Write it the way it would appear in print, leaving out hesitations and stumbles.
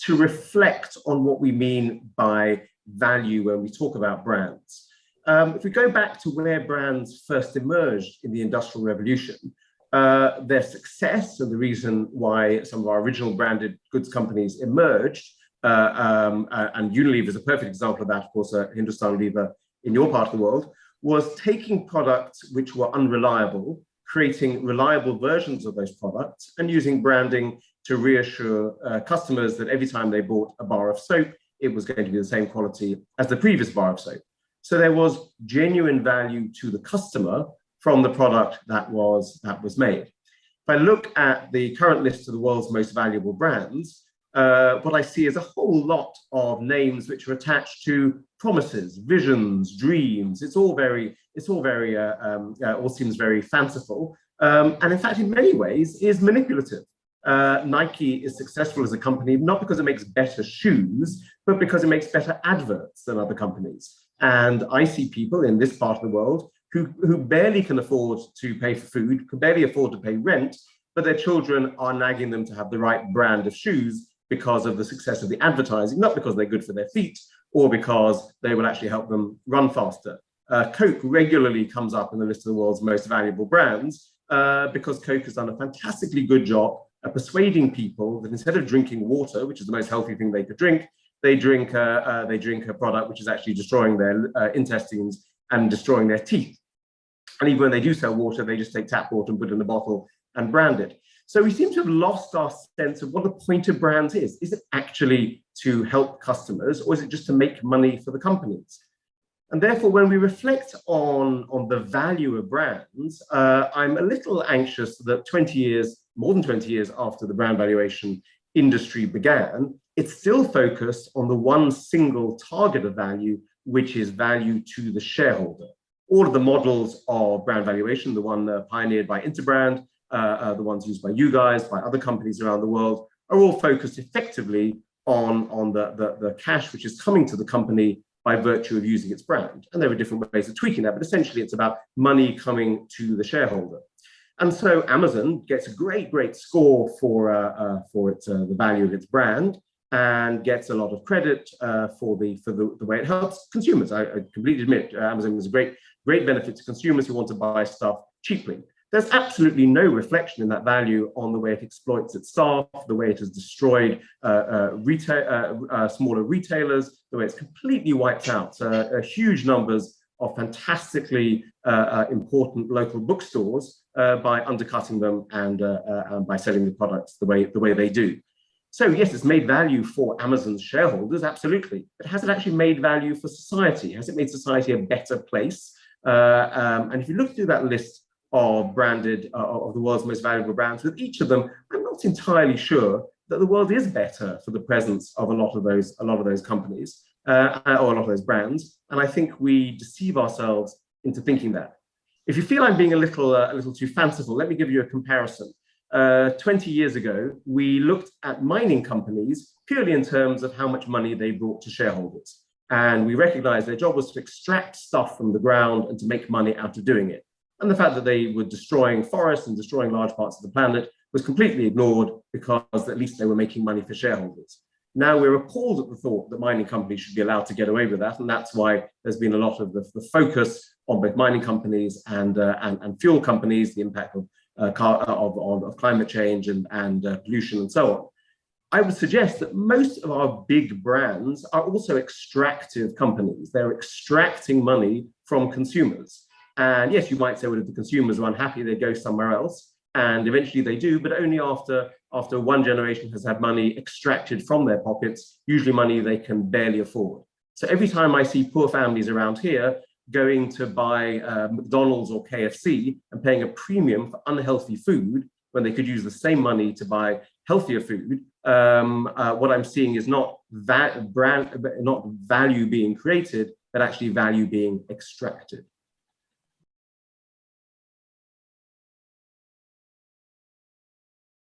to reflect on what we mean by value when we talk about brands. If we go back to where brands first emerged in the Industrial Revolution, their success and the reason why some of our original branded goods companies emerged, and Unilever is a perfect example of that, of course, Hindustan Lever in your part of the world, was taking products which were unreliable, creating reliable versions of those products, and using branding to reassure customers that every time they bought a bar of soap, it was going to be the same quality as the previous bar of soap. So there was genuine value to the customer from the product that was made. If I look at the current list of the world's most valuable brands, what I see is a whole lot of names which are attached to promises, visions, dreams. It all seems very fanciful, and in fact, in many ways, is manipulative. Nike is successful as a company not because it makes better shoes, but because it makes better adverts than other companies. And I see people in this part of the world who barely can afford to pay for food, can barely afford to pay rent, but their children are nagging them to have the right brand of shoes because of the success of the advertising, not because they're good for their feet or because they will actually help them run faster. Coke regularly comes up in the list of the world's most valuable brands because Coke has done a fantastically good job at persuading people that instead of drinking water, which is the most healthy thing they could drink, they drink a product which is actually destroying their intestines and destroying their teeth. And even when they do sell water, they just take tap water and put it in a bottle and brand it. So we seem to have lost our sense of what the point of brands is. Is it actually to help customers, or is it just to make money for the companies? And therefore, when we reflect on the value of brands, I'm a little anxious that more than 20 years after the brand valuation industry began, it's still focused on the one single target of value, which is value to the shareholder. All of the models of brand valuation, the one pioneered by Interbrand, the ones used by you guys, by other companies around the world, are all focused effectively on the cash which is coming to the company by virtue of using its brand. And there are different ways of tweaking that, but essentially it's about money coming to the shareholder. And so Amazon gets a great score for the value of its brand, and gets a lot of credit for the way it helps consumers. I completely admit Amazon is a great benefit to consumers who want to buy stuff cheaply. There's absolutely no reflection in that value on the way it exploits its staff, the way it has destroyed smaller retailers, the way it's completely wiped out huge numbers of fantastically important local bookstores by undercutting them and by selling the products the way they do. So yes, it's made value for Amazon's shareholders, absolutely. But has it actually made value for society? Has it made society a better place? And if you look through that list of of the world's most valuable brands, with each of them, I'm not entirely sure that the world is better for the presence of a lot of those companies or a lot of those brands. And I think we deceive ourselves into thinking that. If you feel I'm being a little too fanciful, let me give you a comparison. 20 years ago, we looked at mining companies purely in terms of how much money they brought to shareholders. And we recognized their job was to extract stuff from the ground and to make money out of doing it. And the fact that they were destroying forests and destroying large parts of the planet was completely ignored because at least they were making money for shareholders. Now we're appalled at the thought that mining companies should be allowed to get away with that. And that's why there's been a lot of the focus on both mining companies and fuel companies, the impact of climate change and pollution and so on. I would suggest that most of our big brands are also extractive companies. They're extracting money from consumers. And yes, you might say, well, if the consumers are unhappy, they go somewhere else. And eventually they do, but only after one generation has had money extracted from their pockets, usually money they can barely afford. So every time I see poor families around here going to buy McDonald's or KFC and paying a premium for unhealthy food when they could use the same money to buy healthier food, what I'm seeing is not value being created, but actually value being extracted.